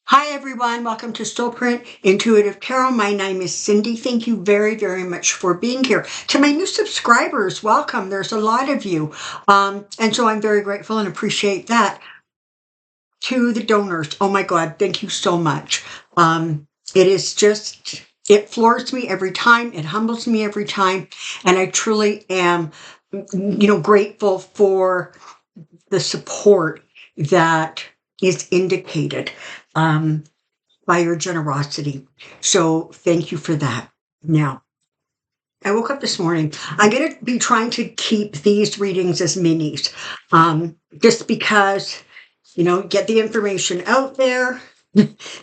Hi, everyone. Welcome to Soulprint Intuitive Tarot. My name is Cyndy. Thank you very, very much for being here. To my new subscribers, welcome. There's a lot of you. And so I'm very grateful and appreciate that. To the donors, oh my God, thank you so much. It is just, it floors me every time. It humbles me every time. And I truly am, grateful for the support that is indicated. By your generosity. So thank you for that. Now, I woke up this morning. I'm going to be trying to keep these readings as minis, just because, get the information out there.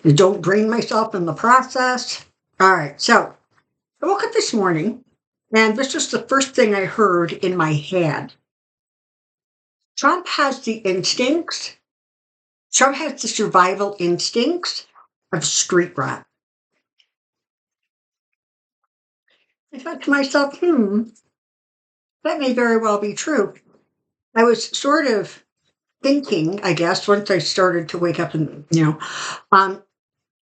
Don't drain myself in the process. All right. So I woke up this morning, and this is the first thing I heard in my head. Trump has the instincts. Trump has the survival instincts of street rat. I thought to myself, that may very well be true. I was sort of thinking, I guess, once I started to wake up and, I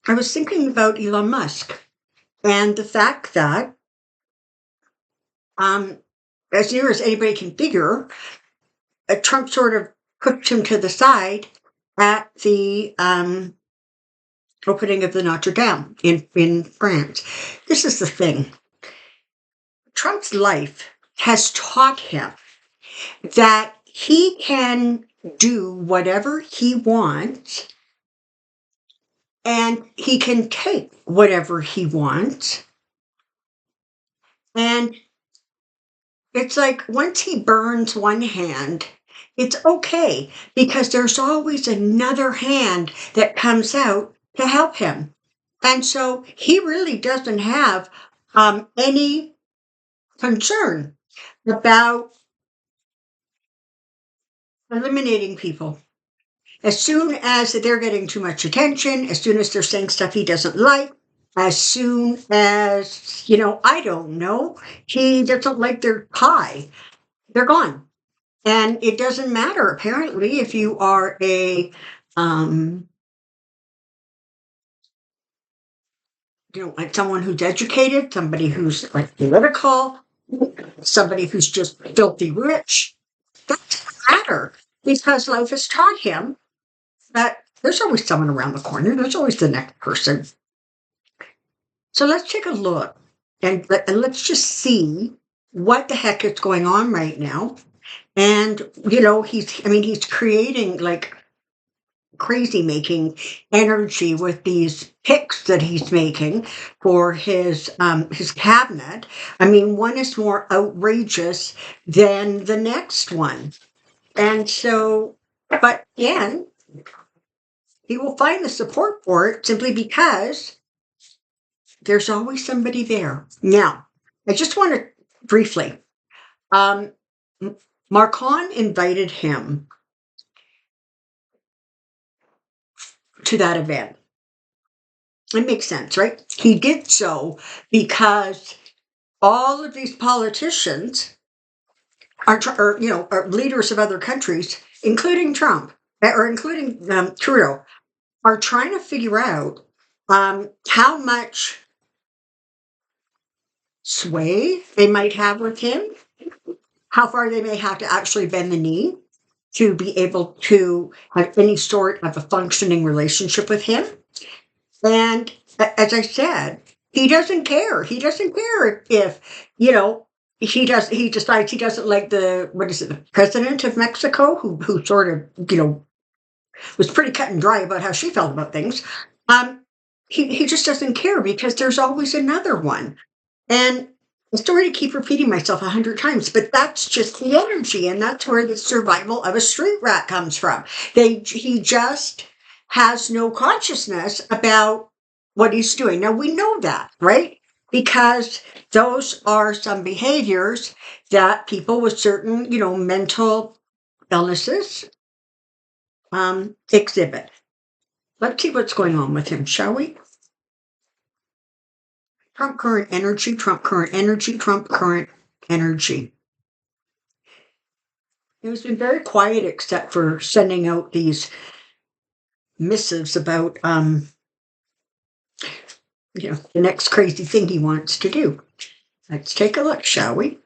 was thinking about Elon Musk and the fact that, um, as near as anybody can figure, Trump sort of pushed him to the side at the opening of the Notre Dame in France. This is the thing. Trump's life has taught him that he can do whatever he wants and he can take whatever he wants. And it's like once he burns one hand, it's okay because there's always another hand that comes out to help him. And so he really doesn't have any concern about eliminating people. As soon as they're getting too much attention, as soon as they're saying stuff he doesn't like, as soon as, I don't know, he doesn't like their pie, they're gone. And it doesn't matter, apparently, if you are um, like someone who's educated, somebody who's like political, somebody who's just filthy rich. That doesn't matter because life has taught him that there's always someone around the corner. There's always the next person. So let's take a look and let's just see what the heck is going on right now. And, he's creating like crazy making energy with these picks that he's making for his cabinet. I mean, one is more outrageous than the next one. And so, but again, he will find the support for it simply because there's always somebody there. Now, I just want to briefly, um, Marcon invited him to that event. It makes sense, right? He did so because all of these politicians are leaders of other countries, including Trump or including Trudeau, are trying to figure out how much sway they might have with him, how far they may have to actually bend the knee to be able to have any sort of a functioning relationship with him. And as I said, he doesn't care. He doesn't care if, he decides he doesn't like the president of Mexico, who sort of, was pretty cut and dry about how she felt about things. He just doesn't care because there's always another one. And I'm sorry to keep repeating myself 100 times, but that's just the energy, and that's where the survival of a street rat comes from. He just has no consciousness about what he's doing. Now we know that, right? Because those are some behaviors that people with certain, mental illnesses exhibit. Let's see what's going on with him, shall we? Trump current energy, Trump current energy, Trump current energy. It has been very quiet except for sending out these missives about, the next crazy thing he wants to do. Let's take a look, shall we?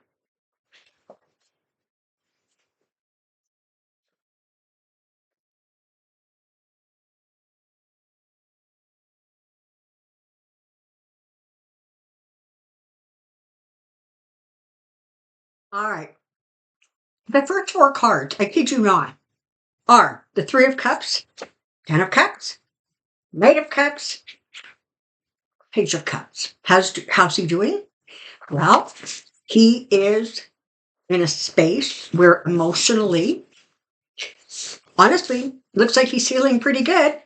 All right. The first four cards, I kid you not, are the Three of Cups, Ten of Cups, Knight of Cups, Page of Cups. How's he doing? Well, he is in a space where emotionally, honestly, looks like he's feeling pretty good.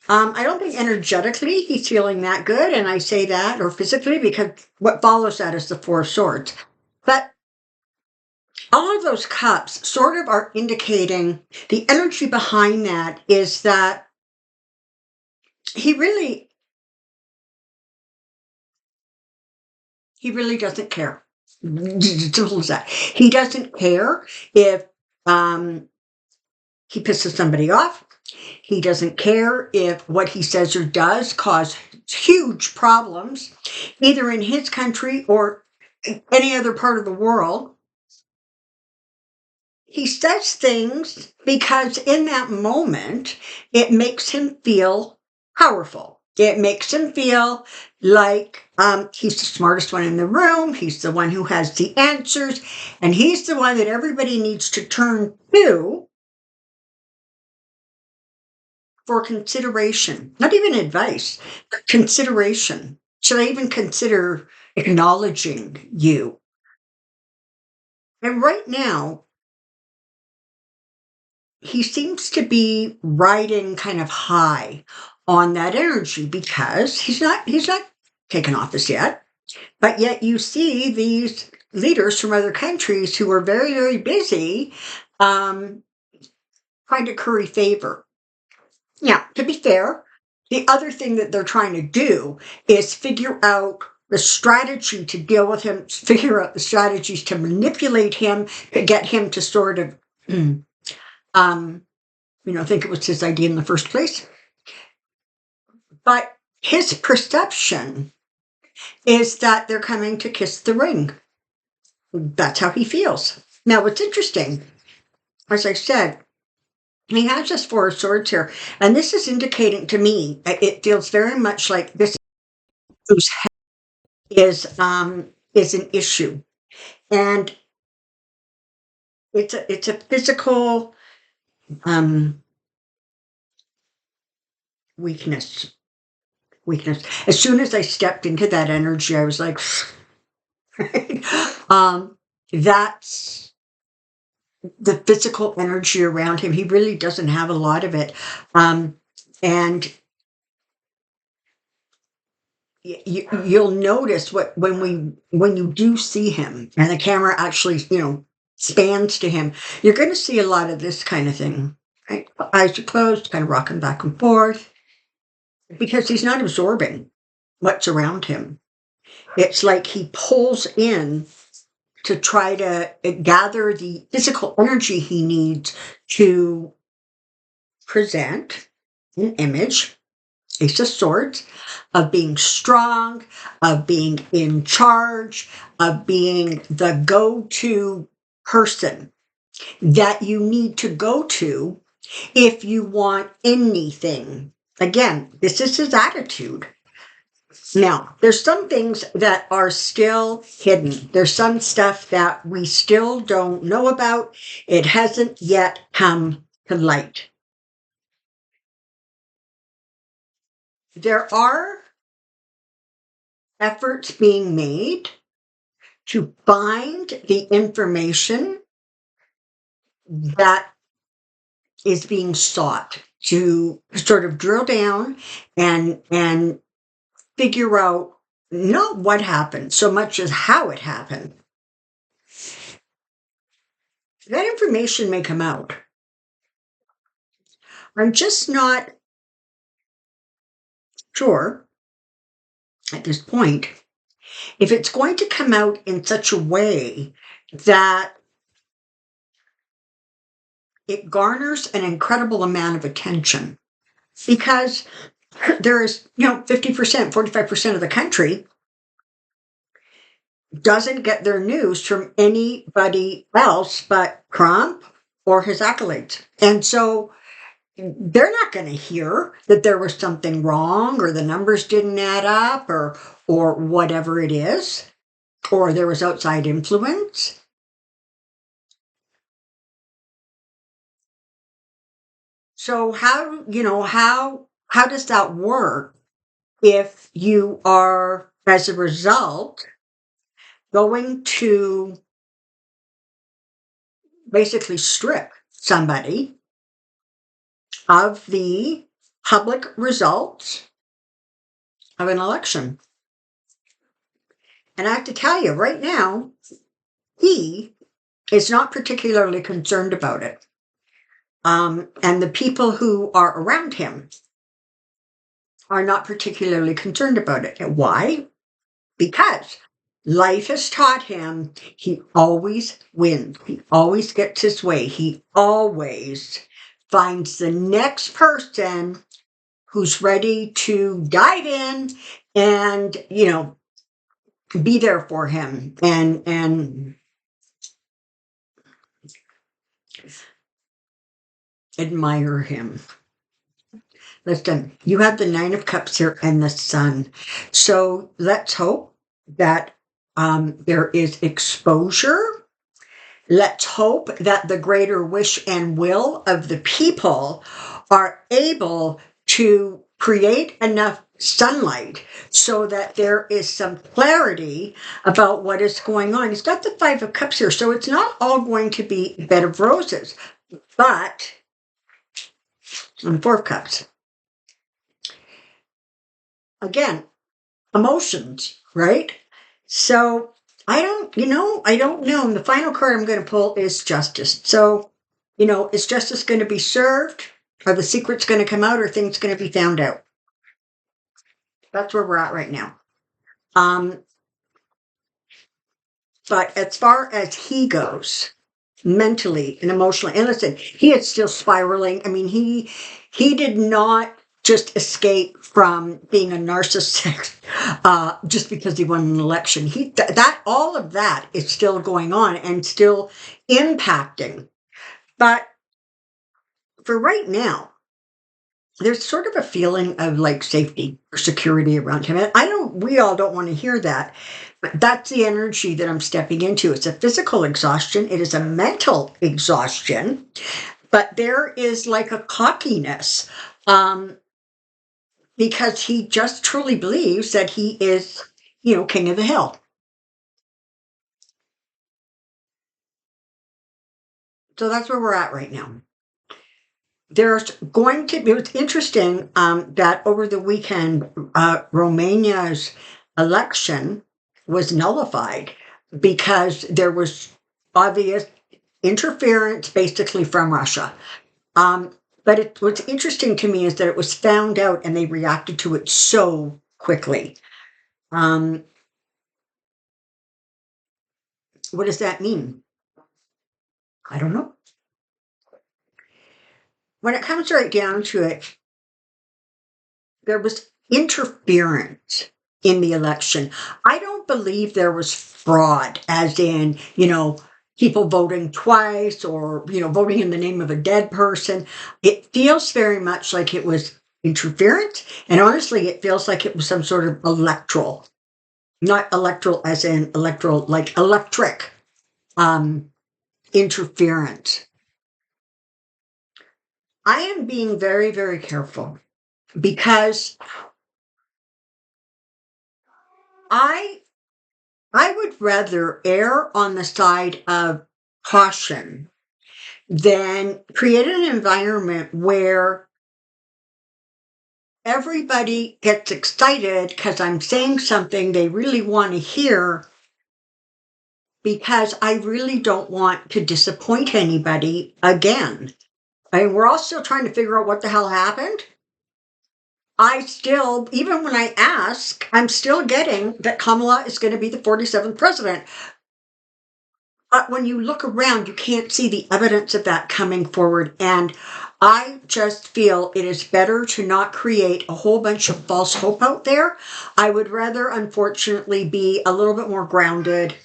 I don't think energetically he's feeling that good, and I say that, or physically, because what follows that is the Four of Swords. But all of those cups sort of are indicating the energy behind that is that he really doesn't care. Simple as that. He doesn't care if he pisses somebody off. He doesn't care if what he says or does cause huge problems, either in his country or any other part of the world. He says things because in that moment, it makes him feel powerful. It makes him feel like he's the smartest one in the room. He's the one who has the answers. And he's the one that everybody needs to turn to for consideration. Not even advice, but consideration. Should I even consider acknowledging you? And right now, he seems to be riding kind of high on that energy because he's not taken office yet, but yet you see these leaders from other countries who are very, very busy trying to curry favor. Now, to be fair, the other thing that they're trying to do is figure out the strategy to deal with him, figure out the strategies to manipulate him, to get him to sort of think it was his idea in the first place. But his perception is that they're coming to kiss the ring. That's how he feels. Now, what's interesting, as I said, he has this Four of Swords here, and this is indicating to me, it feels very much like this whose head is an issue. And it's a physical weakness. As soon as I stepped into that energy, I was like, that's the physical energy around him. He really doesn't have a lot of it. And you'll notice when you do see him and the camera actually, spans to him, you're going to see a lot of this kind of thing. Right? Eyes are closed, kind of rocking back and forth, because he's not absorbing what's around him. It's like he pulls in to try to gather the physical energy he needs to present an image, Ace of Swords, of being strong, of being in charge, of being the go-to person that you need to go to if you want anything. Again, this is his attitude. Now, there's some things that are still hidden. There's some stuff that we still don't know about. It hasn't yet come to light. There are efforts being made to find the information that is being sought, to sort of drill down and figure out not what happened so much as how it happened. That information may come out. I'm just not sure at this point if it's going to come out in such a way that it garners an incredible amount of attention. because there is, 50%, 45% of the country doesn't get their news from anybody else but Trump or his accolades. And so they're not going to hear that there was something wrong or the numbers didn't add up or whatever it is, or there was outside influence. So how does that work if you are, as a result, going to basically strip somebody of the public results of an election? And I have to tell you right now, he is not particularly concerned about it. And the people who are around him are not particularly concerned about it. And why? Because life has taught him he always wins. He always gets his way. He always finds the next person who's ready to dive in and, be there for him and admire him. Listen, you have the Nine of Cups here and the Sun. So let's hope that there is exposure. Let's hope that the greater wish and will of the people are able to create enough sunlight so that there is some clarity about what is going on. He's got the Five of Cups here, so it's not all going to be a bed of roses, but and Four of Cups. Again, emotions, right? So I don't know. And the final card I'm going to pull is Justice. So, is justice going to be served? Are the secrets going to come out? Or things going to be found out? That's where we're at right now. But as far as he goes, mentally and emotionally, and listen, he is still spiraling. I mean, he did not just escape from being a narcissist just because he won an election. All of that is still going on and still impacting. But for right now, there's sort of a feeling of like safety or security around him. And we all don't want to hear that, but that's the energy that I'm stepping into. It's a physical exhaustion. It is a mental exhaustion, but there is like a cockiness, because he just truly believes that he is, king of the hill. So that's where we're at right now. There's going to be, it was interesting that over the weekend, Romania's election was nullified because there was obvious interference basically from Russia. But what's interesting to me is that it was found out and they reacted to it so quickly. What does that mean? I don't know. When it comes right down to it, there was interference in the election. I don't believe there was fraud, as in, people voting twice or, voting in the name of a dead person. It feels very much like it was interference. And honestly, it feels like it was some sort of electoral, not electoral as in electoral, like electric interference. I am being very, very careful because I would rather err on the side of caution than create an environment where everybody gets excited because I'm saying something they really want to hear, because I really don't want to disappoint anybody again. I mean, we're all still trying to figure out what the hell happened. I still, even when I ask, I'm still getting that Kamala is going to be the 47th president. But when you look around, you can't see the evidence of that coming forward. And I just feel it is better to not create a whole bunch of false hope out there. I would rather, unfortunately, be a little bit more grounded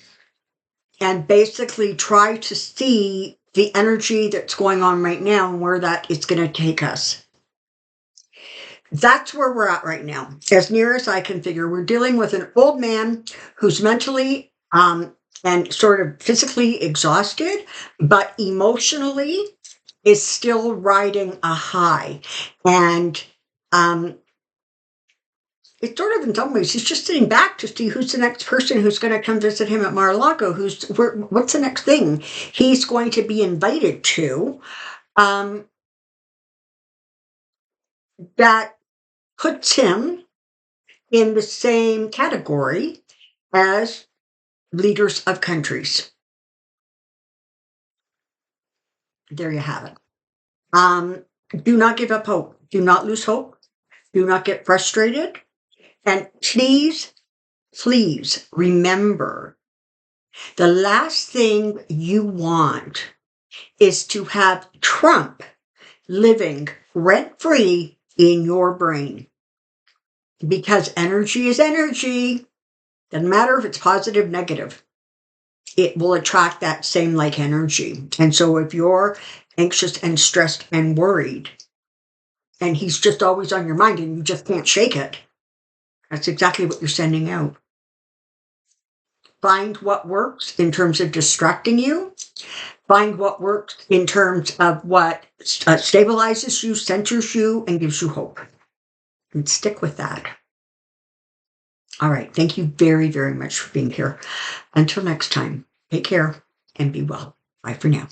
and basically try to see the energy that's going on right now and where that is going to take us. That's where we're at right now. As near as I can figure, we're dealing with an old man who's mentally and sort of physically exhausted, but emotionally is still riding a high. And it's sort of, in some ways, he's just sitting back to see who's the next person who's going to come visit him at Mar-a-Lago. What's the next thing he's going to be invited to? That puts him in the same category as leaders of countries. There you have it. Do not give up hope. Do not lose hope. Do not get frustrated. And please, please remember, the last thing you want is to have Trump living rent-free in your brain. Because energy is energy. Doesn't matter if it's positive, negative. It will attract that same like energy. And so if you're anxious and stressed and worried, and he's just always on your mind and you just can't shake it, that's exactly what you're sending out. Find what works in terms of distracting you. Find what works in terms of what stabilizes you, centers you, and gives you hope. And stick with that. All right. Thank you very, very much for being here. Until next time, take care and be well. Bye for now.